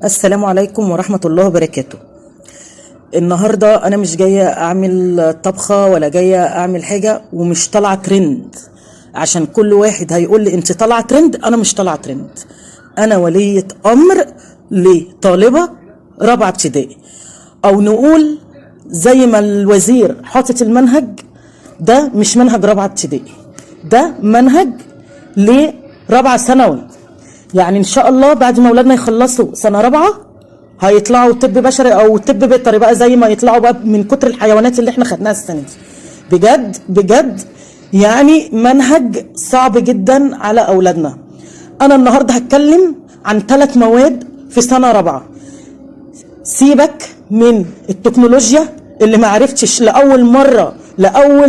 السلام عليكم ورحمة الله وبركاته. النهاردة أنا مش جاية أعمل طبخة ولا جاية أعمل حاجة ومش طالعة ترند، عشان كل واحد هيقول لي أنت طالعة ترند. أنا مش طالعة ترند، أنا ولية أمر لطالبة رابعة ابتدائي، أو نقول زي ما الوزير حاطط المنهج ده مش منهج رابعة ابتدائي، ده منهج لرابعة ثانوي. يعني ان شاء الله بعد ما اولادنا يخلصوا سنه رابعه هيطلعوا طب بشري او طب بيطري بقى، زي ما يطلعوا بقى من كتر الحيوانات اللي احنا خدناها السنه دي. بجد بجد يعني منهج صعب جدا على اولادنا. انا النهارده هتكلم عن 3 مواد في سنه رابعه. سيبك من التكنولوجيا اللي ما عرفتش لاول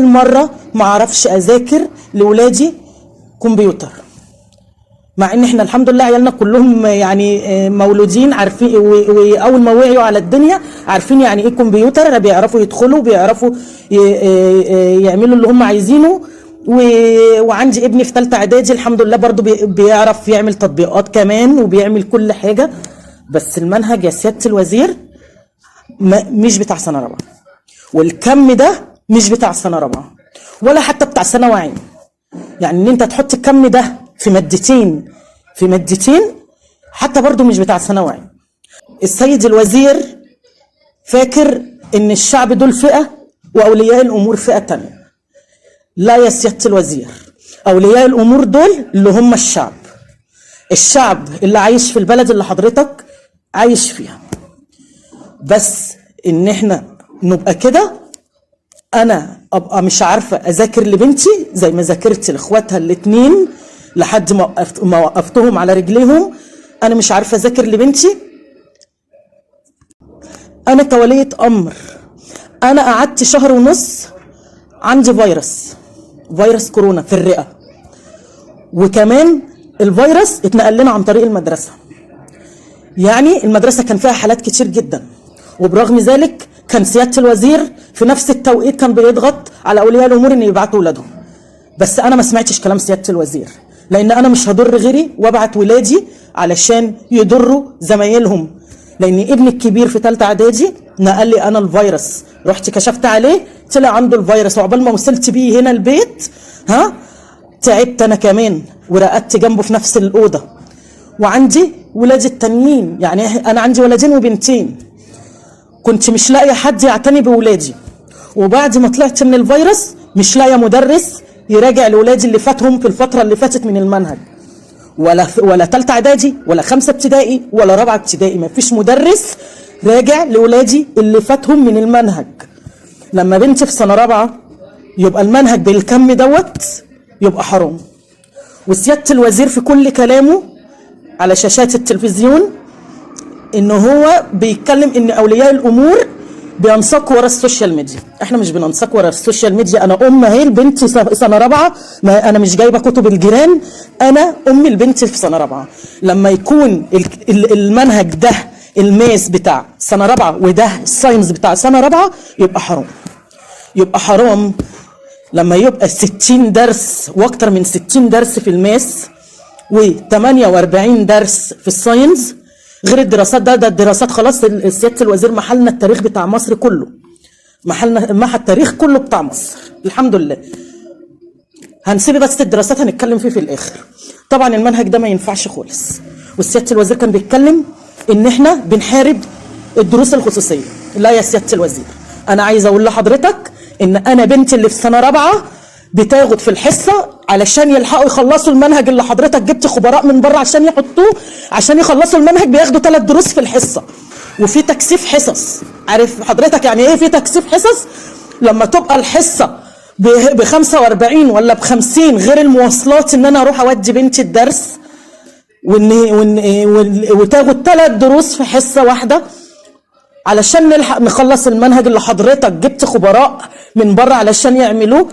مره ما اعرفش اذاكر لاولادي كمبيوتر، مع ان احنا الحمد لله عيالنا كلهم يعني مولودين عارفين، واول ما وعيوا على الدنيا عارفين يعني ايه كمبيوتر، بيعرفوا يدخلوا، بيعرفوا يعملوا اللي هم عايزينه. وعندي ابني في ثالثه اعدادي الحمد لله برضو بيعرف يعمل تطبيقات كمان وبيعمل كل حاجه. بس المنهج يا سياده الوزير مش بتاع سنه رابعه، والكم ده مش بتاع سنه رابعه ولا حتى بتاع ثانوي عام. يعني ان انت تحط الكم ده في مادتين حتى برضو مش بتاع ثانوي عام. السيد الوزير فاكر ان الشعب دول فئة واولياء الامور فئة تانية. لا يا سيادة الوزير، اولياء الامور دول اللي هم الشعب اللي عايش في البلد اللي حضرتك عايش فيها. بس ان احنا نبقى كده، انا ابقى مش عارفة اذاكر لبنتي زي ما ذاكرت لاخواتها الاتنين لحد ما وقفتهم على رجليهم. انا مش عارفه اذاكر لبنتي. انا كولية امر انا قعدت شهر ونص عندي فيروس كورونا في الرئه، وكمان الفيروس اتنقل لنا عن طريق المدرسه. يعني المدرسه كان فيها حالات كتير جدا، وبرغم ذلك كان سياده الوزير في نفس التوقيت كان بيضغط على اولياء الامور ان يبعتوا اولادهم. بس انا ما سمعتش كلام سياده الوزير، لان انا مش هضر غيري وابعت ولادي علشان يضروا زمايلهم. لان ابني الكبير في ثالثه اعدادي نقل لي انا الفيروس، رحت كشفت عليه طلع عنده الفيروس، وعقبال ما وصلت بيه هنا البيت تعبت انا كمان ورقدت جنبه في نفس الاوضه. وعندي ولادي التانيين، يعني انا عندي ولدين وبنتين، كنت مش لاقيه حد يعتني بولادي. وبعد ما طلعت من الفيروس مش لاقيه مدرس يراجع لولادي اللي فاتهم في الفتره اللي فاتت من المنهج، ولا ثالثه اعدادي ولا 5 ابتدائي ولا رابعه ابتدائي. ما فيش مدرس راجع لولادي اللي فاتهم من المنهج. لما بنتي في سنه رابعه يبقى المنهج بالكم دوت يبقى حرام. وسياده الوزير في كل كلامه على شاشات التلفزيون ان هو بيتكلم ان اولياء الامور بينساقوا ورا السوشيال ميديا. احنا مش بننساق ورا السوشيال ميديا. انا اهي البنت سنه رابعه، ما انا مش جايبه كتب الجيران، انا البنت في سنه رابعه. لما يكون المنهج ده الماس بتاع سنه رابعه وده الساينس بتاع سنه رابعه يبقى حرام. لما يبقى 60 درس واكتر من 60 درس في الماس و48 درس في الساينس غير الدراسات. ده الدراسات خلاص سياده الوزير محلنا التاريخ بتاع مصر كله، محى التاريخ كله بتاع مصر الحمد لله. هنسيب بس الدراسات هنتكلم فيه في الاخر. طبعا المنهج ده ما ينفعش خالص. والسياده الوزير كان بيتكلم ان احنا بنحارب الدروس الخصوصيه. لا يا سياده الوزير، انا عايزه اقول لحضرتك ان انا بنتي اللي في سنه رابعه بتاخد في الحصه علشان يلحقوا يخلصوا المنهج اللي حضرتك جبت خبراء من بره عشان يحطوه، عشان يخلصوا المنهج بياخدوا 3 دروس في الحصه، وفي تكثيف حصص. عارف حضرتك يعني ايه في تكثيف حصص؟ لما تبقى الحصه ب 45 ولا ب 50 غير المواصلات ان انا اروح اودي بنتي الدرس، وتاخد 3 دروس في حصه واحده علشان نلحق نخلص المنهج اللي حضرتك جبت خبراء من بره علشان يعملوه.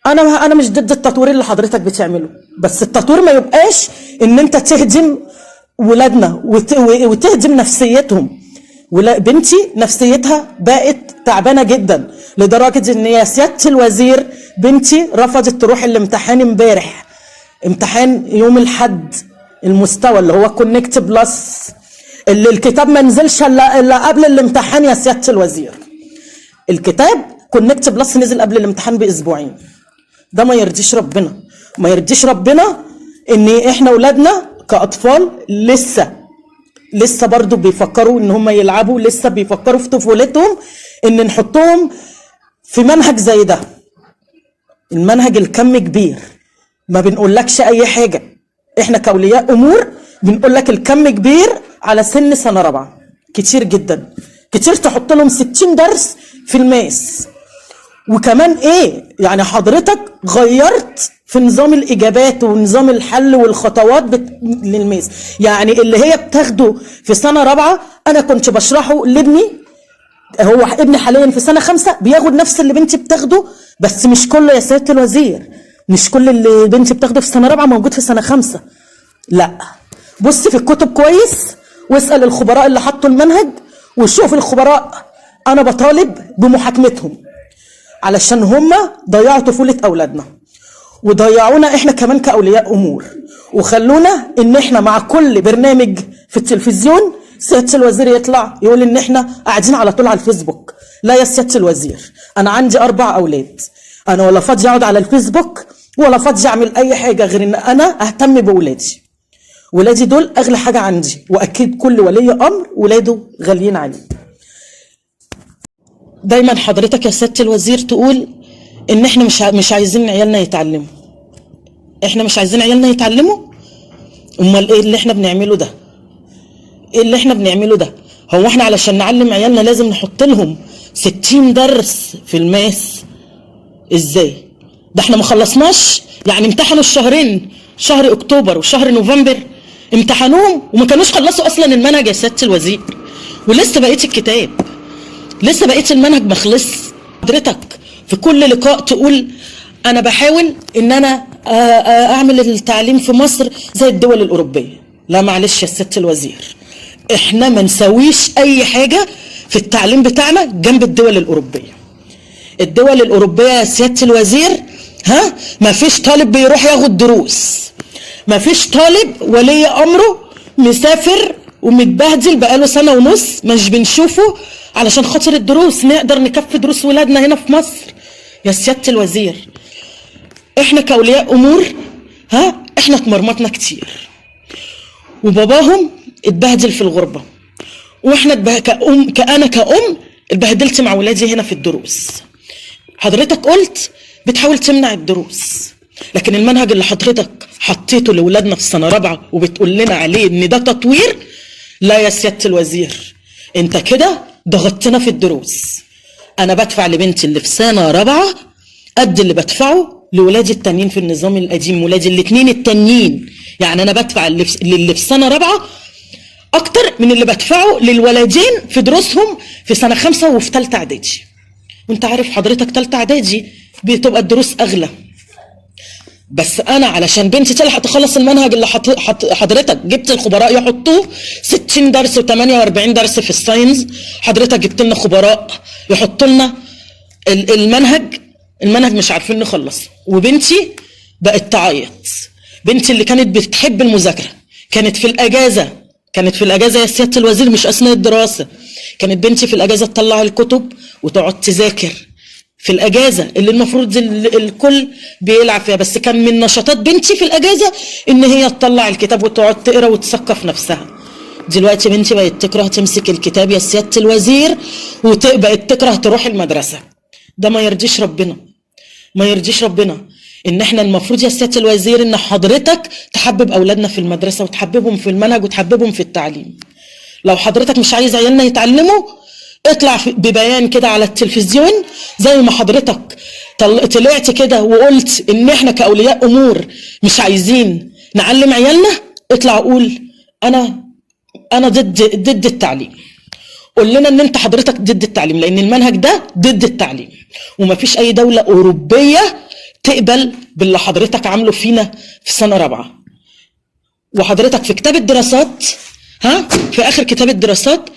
انا مش ضد التطوير اللي حضرتك بتعمله، بس التطوير ما يبقاش ان انت تهدم ولادنا وتهدم نفسيتهم. بنتي نفسيتها بقت تعبانه جدا لدرجه ان يا سياده الوزير بنتي رفضت تروح الامتحان امبارح، امتحان يوم الاحد المستوى اللي هو كونكت بلس. اللي الكتاب ما نزلش الا قبل الامتحان يا سياده الوزير. الكتاب كونكت بلس نزل قبل الامتحان باسبوعين. ده ما يرضيش ربنا، ما يرضيش ربنا ان احنا اولادنا كاطفال لسه برضو بيفكروا ان هم يلعبوا، لسه بيفكروا في طفولتهم، ان نحطهم في منهج زي ده. المنهج الكم كبير، ما بنقولكش اي حاجه، احنا كاولياء امور بنقول لك الكم كبير على سنه رابعه، كتير جدا، كتير تحط لهم 60 درس في الماس. وكمان ايه يعني حضرتك غيرت في نظام الاجابات ونظام الحل والخطوات للماس. يعني اللي هي بتاخده في سنه رابعه انا كنت بشرحه لابني، هو ابني حاليا في سنه 5 بياخد نفس اللي بنتي بتاخده، بس مش كله يا سياده الوزير، مش كل اللي بنتي بتاخده في سنه رابعه موجود في سنه 5. لا، بص في الكتب كويس واسال الخبراء اللي حطوا المنهج، وشوف الخبراء انا بطالب بمحاكمتهم علشان هم ضيعوا طفوله اولادنا وضيعونا احنا كمان كاولياء امور، وخلونا ان احنا مع كل برنامج في التلفزيون سياده الوزير يطلع يقول ان احنا قاعدين على طول على الفيسبوك. لا يا سياده الوزير، انا عندي 4 اولاد، انا ولا فاضي اقعد على الفيسبوك ولا فاضي اعمل اي حاجه غير ان انا اهتم باولادي. ولادي دول اغلى حاجه عندي، واكيد كل ولي امر ولاده غاليين عليه. دايما حضرتك يا سياده الوزير تقول ان احنا مش عايزين عيالنا يتعلموا. احنا مش عايزين عيالنا يتعلموا؟ امال ايه اللي احنا بنعمله ده؟ ايه اللي احنا بنعمله ده؟ هو احنا علشان نعلم عيالنا لازم نحط لهم 60 درس في الماس؟ ازاي؟ ده احنا ما خلصناش، يعني امتحنوا الشهرين، شهر اكتوبر وشهر نوفمبر امتحنوهم وما كانوش خلصوا اصلا المنهج يا سياده الوزير، ولسه بقيه الكتاب، لسه بقيه المنهج ما خلص. حضرتك في كل لقاء تقول انا بحاول ان انا اعمل التعليم في مصر زي الدول الاوروبيه. لا معلش يا سياده الوزير، احنا ما نسويش اي حاجه في التعليم بتاعنا جنب الدول الاوروبيه. الدول الاوروبيه يا سياده الوزير ما فيش طالب بيروح ياخد دروس، ما فيش طالب ولي امره مسافر ومتبهدل بقاله 1.5 سنة مش بنشوفه علشان خاطر الدروس، نقدر نكفي دروس ولادنا هنا في مصر. يا سياده الوزير احنا كاولياء امور احنا اتمرمطنا كتير، وباباهم اتبهدل في الغربه، واحنا كأنا كأم اتبهدلت مع ولادي هنا في الدروس. حضرتك قلت بتحاول تمنع الدروس، لكن المنهج اللي حضرتك حطيته لولادنا في سنه رابعه وبتقول لنا عليه ان ده تطوير، لا يا سياده الوزير، انت كده ضغطتنا في الدروس. انا بدفع لبنتي اللي في سنه رابعه قد اللي بدفعه لولادي التانيين في النظام القديم، ولادي الاثنين التانيين، يعني انا بدفع اللي في سنه رابعه اكتر من اللي بدفعه للولدين في دروسهم في سنه 5 وفي ثالثه اعدادي. وانت عارف حضرتك ثالثه اعدادي بتبقى الدروس اغلى، بس انا علشان بنتي تلحق تخلص المنهج اللي حضرتك جبت الخبراء يحطوه 60 درس و48 درس في الساينس، حضرتك جبت لنا خبراء يحطوا لنا المنهج مش عارفين نخلص، وبنتي بقت تعيط. بنتي اللي كانت بتحب المذاكره كانت في الاجازه يا سياده الوزير، مش اثناء الدراسه. كانت بنتي في الاجازه تطلع الكتب وتقعد تذاكر في الاجازه اللي المفروض الكل بيلعب فيها، بس كان من نشاطات بنتي في الاجازه ان هي تطلع الكتاب وتقعد تقرا وتثقف نفسها. دلوقتي بنتي بقت تكره تمسك الكتاب يا سياده الوزير، وبقت تكره تروح المدرسه. ده ما يرضيش ربنا، ما يرضيش ربنا. ان احنا المفروض يا سياده الوزير ان حضرتك تحبب اولادنا في المدرسه وتحببهم في المنهج وتحببهم في التعليم. لو حضرتك مش عايز عيالنا يتعلموا اطلع ببيان كده على التلفزيون زي ما حضرتك طلعت كده وقلت ان احنا كاولياء امور مش عايزين نعلم عيالنا. اطلع قول انا ضد التعليم. قول لنا ان انت حضرتك ضد التعليم، لان المنهج ده ضد التعليم، ومفيش اي دولة اوروبية تقبل باللي حضرتك عامله فينا في سنة رابعة. وحضرتك في كتاب الدراسات في اخر كتاب الدراسات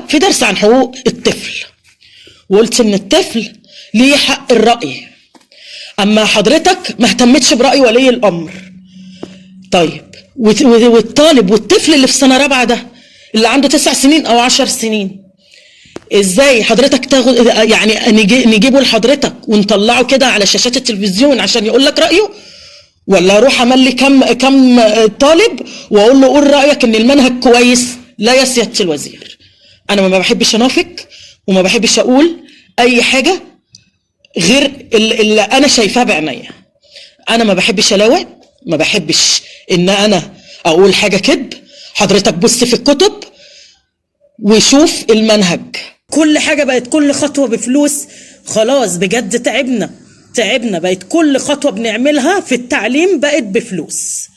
في درس عن حقوق الطفل، وقلت ان الطفل ليه حق الرأي، اما حضرتك ما اهتمتش برأي ولي الامر. طيب والطالب والطفل اللي في سنة رابعة ده اللي عنده 9 سنين او 10 سنين. ازاي حضرتك تاخد يعني نجيبه لحضرتك ونطلعه كده على شاشات التلفزيون عشان يقول لك رايه؟ ولا اروح املي كم طالب واقول له قول رايك ان المنهج كويس؟ لا يا سياده الوزير، انا ما بحبش انافق وما بحبش اقول اي حاجه غير اللي انا شايفاه بعينيا. انا ما بحبش الاوع، ما بحبش ان انا اقول حاجه كذب. حضرتك بص في الكتب وشوف المنهج، كل حاجه بقت كل خطوه بفلوس. خلاص بجد تعبنا، بقت كل خطوه بنعملها في التعليم بقت بفلوس.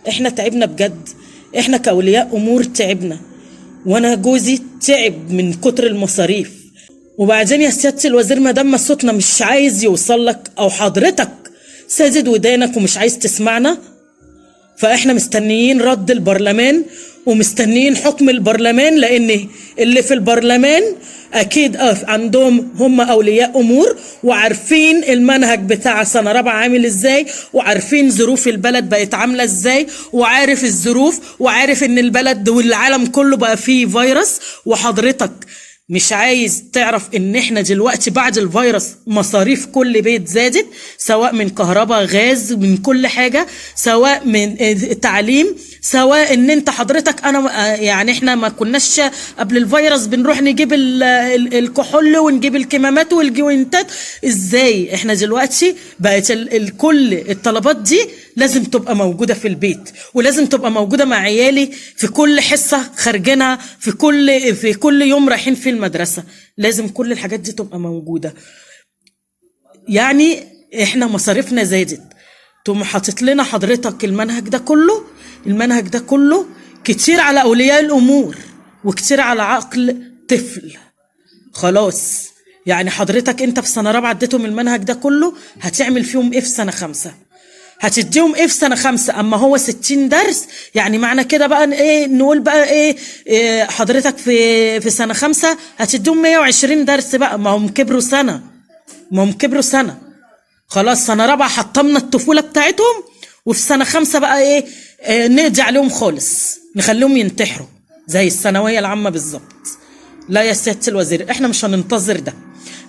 احنا تعبنا بجد، احنا كاولياء امور تعبنا، وانا جوزي تعب من كتر المصاريف. وبعدين يا سياده الوزير، ما دام صوتنا مش عايز يوصل لك او حضرتك سادد ودانك ومش عايز تسمعنا، فاحنا مستنيين رد البرلمان ومستنيين حكم البرلمان، لان اللي في البرلمان اكيد عندهم هم اولياء امور وعارفين المنهج بتاع سنه رابعه عامل ازاي، وعارفين ظروف البلد بقت عامله ازاي، وعارف الظروف، وعارف ان البلد والعالم كله بقى فيه فيروس. وحضرتك مش عايز تعرف ان احنا دلوقتي بعد الفيروس مصاريف كل بيت زادت، سواء من كهرباء، غاز، من كل حاجة، سواء من تعليم، سواء ان انت حضرتك انا يعني احنا ما كناش قبل الفيروس بنروح نجيب الكحول ونجيب الكمامات والجوينتات. ازاي احنا دلوقتي بقت كل الطلبات دي لازم تبقى موجودة في البيت، ولازم تبقى موجودة مع عيالي في كل حصة خارجينها، في كل يوم رايحين في المدرسة، لازم كل الحاجات دي تبقى موجودة. يعني احنا مصاريفنا زادت، تقوم حاطط لنا حضرتك المنهج ده كله كتير على اولياء الامور وكتير على عقل طفل. خلاص يعني حضرتك انت في سنة رابعة اديتهم المنهج ده كله، هتعمل فيهم ايه في سنة 5؟ هتديهم ايه في سنة 5؟ اما هو 60 درس، يعني معنى كده بقى ايه؟ نقول بقى ايه حضرتك في سنة 5 هتديهم 120 درس بقى، ما هم كبروا سنة. خلاص سنة رابعة حطمنا الطفولة بتاعتهم، وفي سنة 5 بقى ايه نقضي عليهم خالص، نخليهم ينتحروا زي الثانوية العامة بالظبط. لا يا سيادة الوزير، احنا مش هننتظر ده،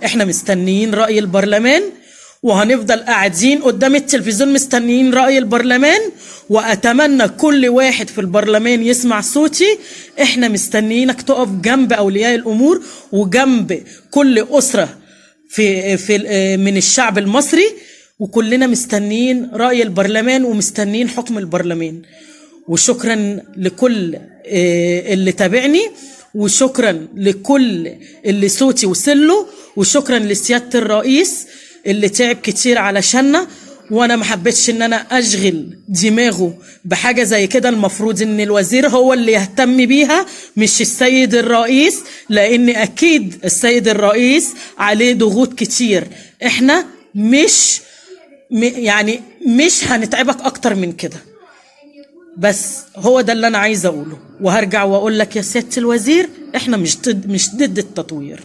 احنا مستنيين رأي البرلمان، وهنفضل قاعدين قدام التلفزيون مستنيين رأي البرلمان. وأتمنى كل واحد في البرلمان يسمع صوتي، احنا مستنيينك تقف جنب أولياء الأمور وجنب كل أسرة في من الشعب المصري، وكلنا مستنيين رأي البرلمان ومستنيين حكم البرلمان. وشكرا لكل اللي تابعني، وشكرا لكل اللي صوتي وصله، وشكرا لسيادة الرئيس اللي تعب كتير علشاننا. وانا ما حبيتش ان انا اشغل دماغه بحاجة زي كده، المفروض ان الوزير هو اللي يهتم بيها مش السيد الرئيس، لان اكيد السيد الرئيس عليه ضغوط كتير. احنا مش هنتعبك اكتر من كده. بس هو ده اللي انا عايزه اقوله، وهرجع واقول لك يا سيادة الوزير احنا مش ضد التطوير.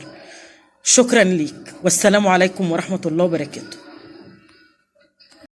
شكرا ليك، والسلام عليكم ورحمة الله وبركاته.